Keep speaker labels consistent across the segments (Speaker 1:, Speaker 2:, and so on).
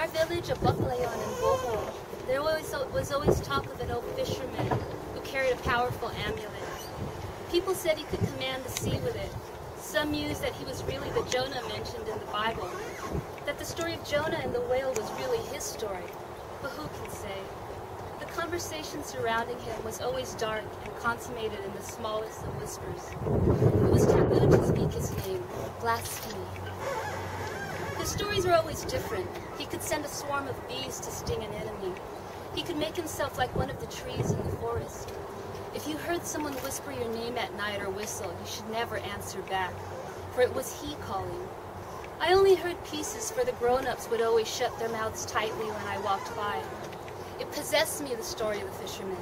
Speaker 1: our village of Baclayon in Bohol, there was always talk of an old fisherman who carried a powerful amulet. People said he could command the sea with it. Some mused that he was really the Jonah mentioned in the Bible, that the story of Jonah and the whale was really his story. But who can say? The conversation surrounding him was always dark and consummated in the smallest of whispers. It was taboo to speak his name, blasphemy. His stories were always different. He could send a swarm of bees to sting an enemy. He could make himself like one of the trees in the forest. If you heard someone whisper your name at night or whistle, you should never answer back, for it was he calling. I only heard pieces, for the grown-ups would always shut their mouths tightly when I walked by. It possessed me, the story of the fisherman.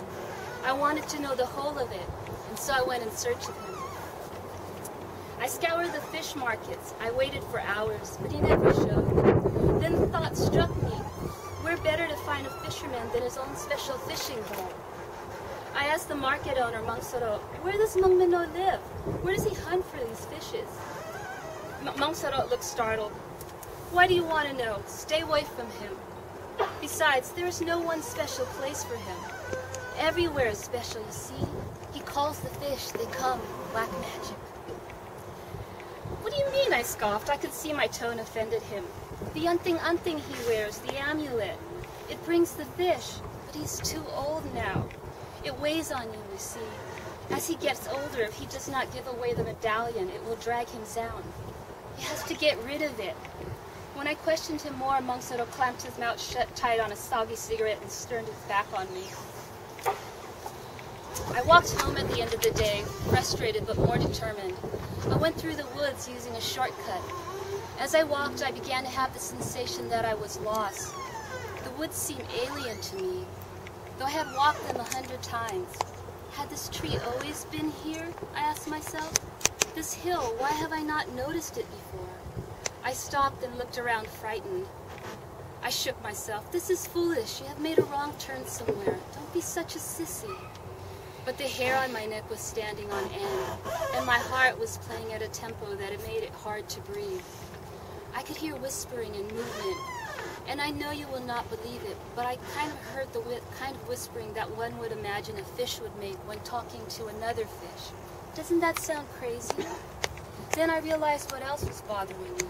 Speaker 1: I wanted to know the whole of it, and so I went in search of him. I scoured the fish markets. I waited for hours, but he never showed. Then the thought struck me, where better to find a fisherman than his own special fishing hole? I asked the market owner, Mang Soro, where does Mang Mino live? Where does he hunt for these fishes? Mang Soro looked startled. Why do you want to know? Stay away from him. Besides, there is no one special place for him. Everywhere is special, you see. He calls the fish, they come, black magic. What do you mean, I scoffed. I could see my tone offended him. The unting he wears, the amulet. It brings the fish, but he's too old now. It weighs on you see. As he gets older, if he does not give away the medallion, it will drag him down. He has to get rid of it. When I questioned him more, Mang Soro clamped his mouth shut tight on a soggy cigarette and turned his back on me. I walked home at the end of the day, frustrated but more determined. I went through the woods using a shortcut. As I walked, I began to have the sensation that I was lost. The woods seemed alien to me, though I had walked them 100 times. Had this tree always been here? I asked myself. This hill, why have I not noticed it before? I stopped and looked around frightened. I shook myself. This is foolish. You have made a wrong turn somewhere. Don't be such a sissy. But the hair on my neck was standing on end, and my heart was playing at a tempo that it made it hard to breathe. I could hear whispering and movement, and I know you will not believe it, but I kind of heard the kind of whispering that one would imagine a fish would make when talking to another fish. Doesn't that sound crazy? Then I realized what else was bothering me.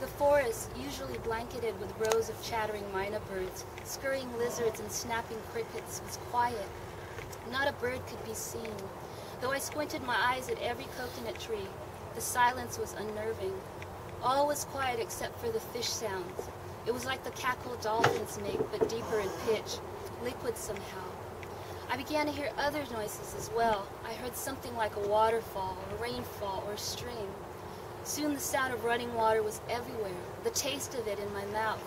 Speaker 1: The forest, usually blanketed with rows of chattering mynah birds, scurrying lizards and snapping crickets, was quiet. Not a bird could be seen. Though I squinted my eyes at every coconut tree, the silence was unnerving. All was quiet except for the fish sounds. It was like the cackle dolphins make, but deeper in pitch, liquid somehow. I began to hear other noises as well. I heard something like a waterfall, a rainfall, or a stream. Soon the sound of running water was everywhere, the taste of it in my mouth.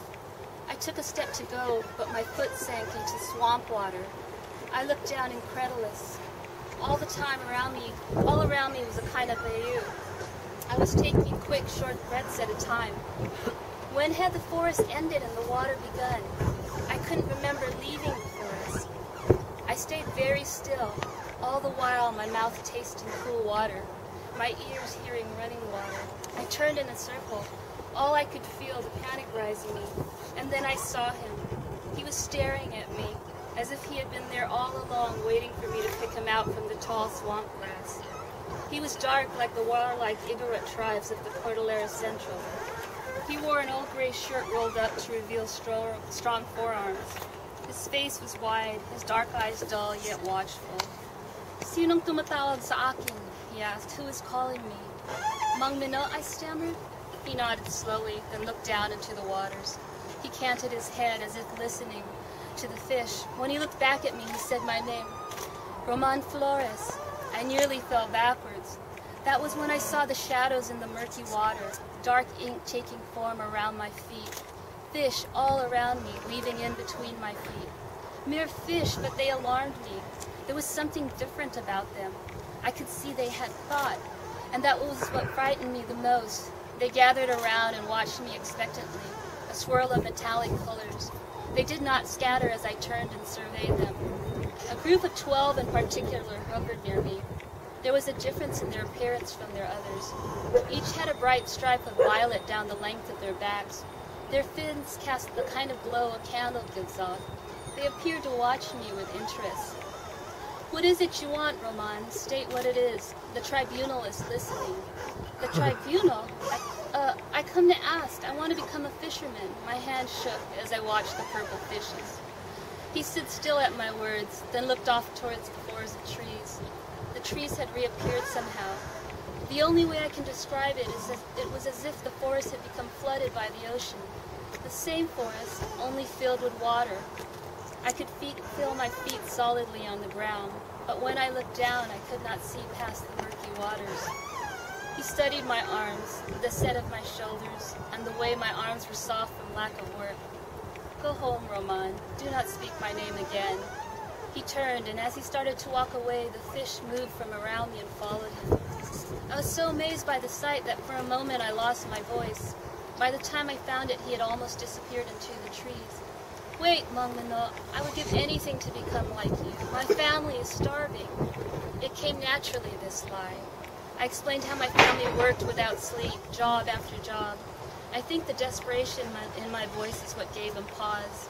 Speaker 1: I took a step to go, but my foot sank into swamp water. I looked down incredulous. All around me was a kind of bayou. I was taking quick, short breaths at a time. When had the forest ended and the water begun? I couldn't remember leaving the forest. I stayed very still, all the while my mouth tasting cool water, my ears hearing running water. I turned in a circle, all I could feel the panic rising me, and then I saw him. He was staring at me, as if he had been there all along, waiting for me to pick him out from the tall swamp grass. He was dark like the warlike Igorot tribes of the Cordillera Central. He wore an old gray shirt rolled up to reveal strong forearms. His face was wide, his dark eyes dull yet watchful. Sinong tumatawag sa akin? He asked. Who is calling me? Mang Mino, I stammered. He nodded slowly, then looked down into the waters. He canted his head as if listening to the fish. When he looked back at me, he said my name. Roman Flores. I nearly fell backwards. That was when I saw the shadows in the murky water, dark ink taking form around my feet. Fish all around me, weaving in between my feet. Mere fish, but they alarmed me. There was something different about them. I could see they had thought, and that was what frightened me the most. They gathered around and watched me expectantly, a swirl of metallic colors. They did not scatter as I turned and surveyed them. A group of 12 in particular hovered near me. There was a difference in their appearance from their others. Each had a bright stripe of violet down the length of their backs. Their fins cast the kind of glow a candle gives off. They appeared to watch me with interest. "What is it you want, Roman? State what it is. The tribunal is listening." "The tribunal? I come to ask. I want to become a fisherman." My hand shook as I watched the purple fishes. He stood still at my words, then looked off towards the forest of trees. The trees had reappeared somehow. The only way I can describe it is that it was as if the forest had become flooded by the ocean. The same forest, only filled with water. I could feel my feet solidly on the ground, but when I looked down, I could not see past the murky waters. He studied my arms, the set of my shoulders, and the way my arms were soft from lack of work. "Go home, Roman. Do not speak my name again." He turned, and as he started to walk away, the fish moved from around me and followed him. I was so amazed by the sight that for a moment I lost my voice. By the time I found it, he had almost disappeared into the trees. "Wait, Mangmano, I would give anything to become like you. My family is starving." It came naturally, this lie. I explained how my family worked without sleep, job after job. I think the desperation in my voice is what gave him pause.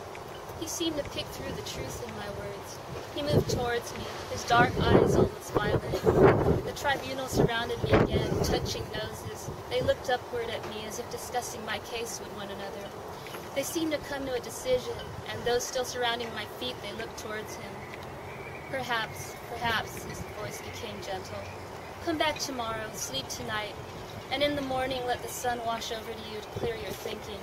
Speaker 1: He seemed to pick through the truth in my words. He moved towards me, his dark eyes almost violent. The tribunal surrounded me again, touching noses. They looked upward at me as if discussing my case with one another. They seemed to come to a decision, and those still surrounding my feet, they looked towards him. Perhaps, his voice became gentle. "Come back tomorrow, sleep tonight, and in the morning let the sun wash over to you to clear your thinking."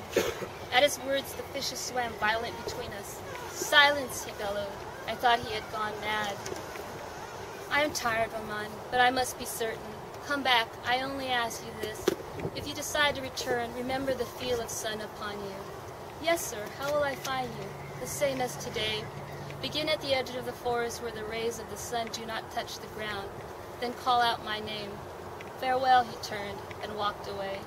Speaker 1: At his words, the fishes swam violent between us. "Silence," he bellowed. I thought he had gone mad. "I am tired, Roman, but I must be certain. Come back, I only ask you this. If you decide to return, remember the feel of sun upon you." "Yes, sir. How will I find you?" "The same as today. Begin at the edge of the forest where the rays of the sun do not touch the ground. Then call out my name." "Farewell," he turned and walked away.